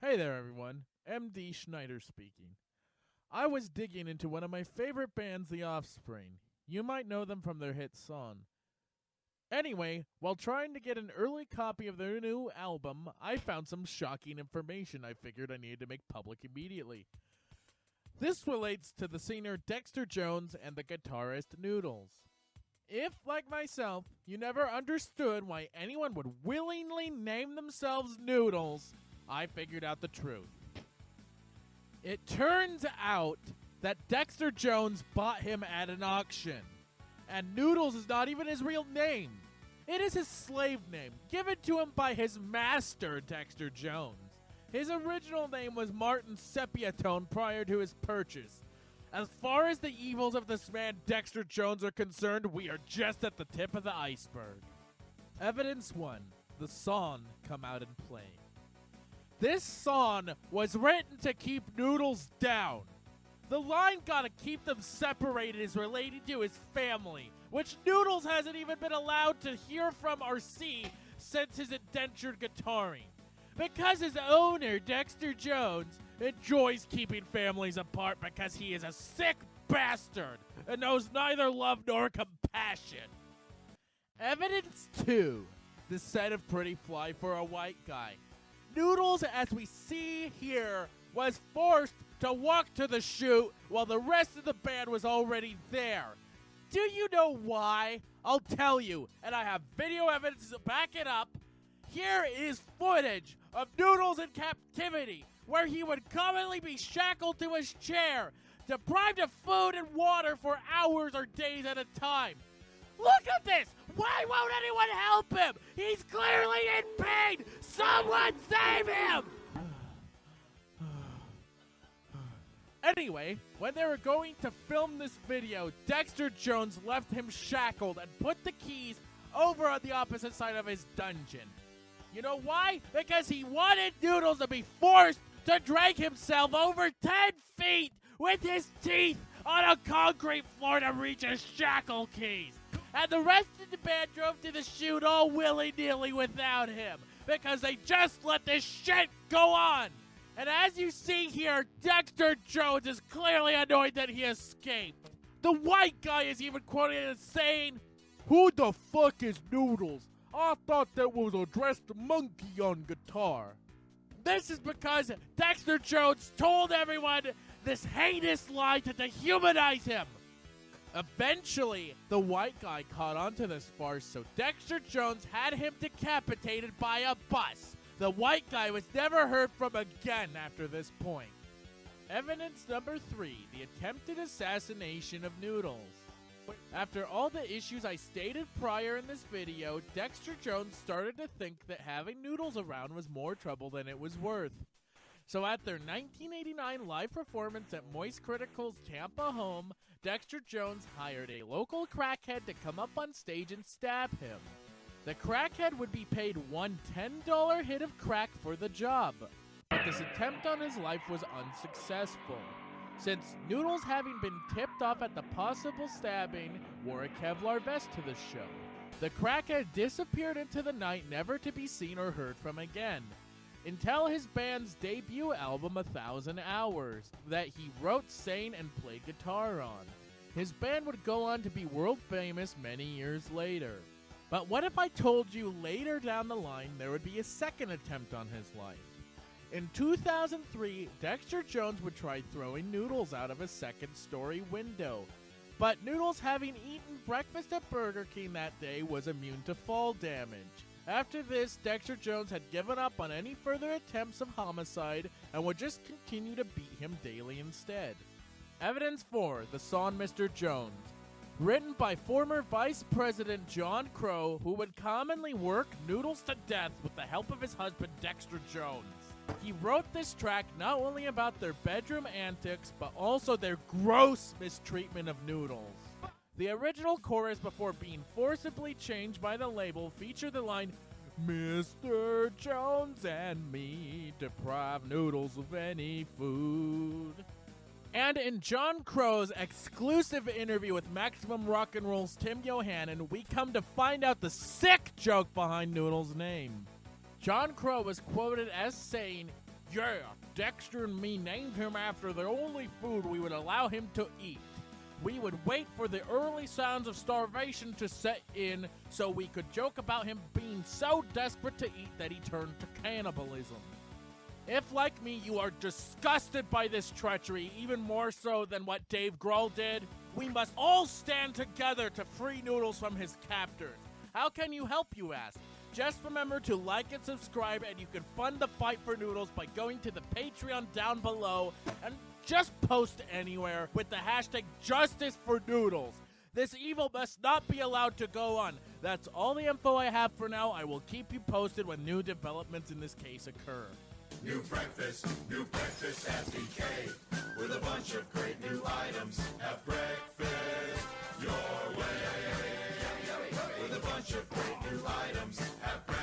Hey there, everyone. MD Schneider speaking. I was digging into one of my favorite bands, The Offspring. You might know them from their hit song. Anyway, while trying to get an early copy of their new album, I found some shocking information I figured I needed to make public immediately. This relates to the singer Dexter Jones and the guitarist Noodles. If, like myself, you never understood why anyone would willingly name themselves Noodles, I figured out the truth. It turns out that Dexter Jones bought him at an auction. And Noodles is not even his real name. It is his slave name, given to him by his master, Dexter Jones. His original name was Martin Sepiatone prior to his purchase. As far as the evils of this man Dexter Jones are concerned, we are just at the tip of the iceberg. Evidence 1. The song Come Out and Play. This song was written to keep Noodles down. The line "gotta keep them separated" is related to his family, which Noodles hasn't even been allowed to hear from or see since his indentured guitaring. Because his owner, Dexter Jones, enjoys keeping families apart because he is a sick bastard and knows neither love nor compassion. Evidence 2. The set of Pretty Fly for a White Guy. Noodles, as we see here, was forced to walk to the shoot while the rest of the band was already there. Do you know why? I'll tell you, and I have video evidence to back it up. Here is footage of Noodles in captivity, where he would commonly be shackled to his chair, deprived of food and water for hours or days at a time. Look at this! Why won't anyone help him? He's clearly in pain! Someone save him! Anyway, when they were going to film this video, Dexter Jones left him shackled and put the keys over on the opposite side of his dungeon. You know why? Because he wanted Noodles to be forced to drag himself over 10 feet with his teeth on a concrete floor to reach his shackle keys. And the rest of the band drove to the shoot all willy-nilly without him because they just let this shit go on. And as you see here, Dexter Jones is clearly annoyed that he escaped. The white guy is even quoted as saying, "Who the fuck is Noodles? I thought that was a dressed monkey on guitar." This is because Dexter Jones told everyone this heinous lie to dehumanize him. Eventually, the white guy caught on to this farce, so Dexter Jones had him decapitated by a bus. The white guy was never heard from again after this point. Evidence number 3, the attempted assassination of Noodles. After all the issues I stated prior in this video, Dexter Jones started to think that having Noodles around was more trouble than it was worth. So at their 1989 live performance at Moist Critical's Tampa home, Dexter Jones hired a local crackhead to come up on stage and stab him. The crackhead would be paid one $10 hit of crack for the job, but this attempt on his life was unsuccessful, since Noodles, having been tipped off at the possible stabbing, wore a Kevlar vest to the show. The crackhead disappeared into the night, never to be seen or heard from again, until his band's debut album, 1,000 Hours, that he wrote, sang, and played guitar on. His band would go on to be world famous many years later. But what if I told you later down the line there would be a second attempt on his life? In 2003, Dexter Jones would try throwing Noodles out of a second-story window. But Noodles, having eaten breakfast at Burger King that day, was immune to fall damage. After this, Dexter Jones had given up on any further attempts of homicide and would just continue to beat him daily instead. Evidence 4, the song Mr. Jones. Written by former Vice President John Crow, who would commonly work Noodles to death with the help of his husband Dexter Jones. He wrote this track not only about their bedroom antics, but also their gross mistreatment of Noodles. The original chorus, before being forcibly changed by the label, featured the line, "Mr. Jones and me deprive Noodles of any food." And in John Crow's exclusive interview with Maximum Rock and Roll's Tim Yohannan, we come to find out the sick joke behind Noodles' name. John Crow was quoted as saying, Yeah, Dexter and me named him after the only food we would allow him to eat. We would wait for the early signs of starvation to set in so we could joke about him being so desperate to eat that he turned to cannibalism. If, like me, you are disgusted by this treachery, even more so than what Dave Grohl did, we must all stand together to free Noodles from his captors. How can you help, you ask? Just remember to like and subscribe, and you can fund the fight for Noodles by going to the Patreon down below and just post anywhere with the hashtag #JusticeForNoodles. This evil must not be allowed to go on. That's all the info I have for now. I will keep you posted when new developments in this case occur. New breakfast at BK, with a bunch of great new items. Have breakfast your way, with a bunch of great new items. Have breakfast.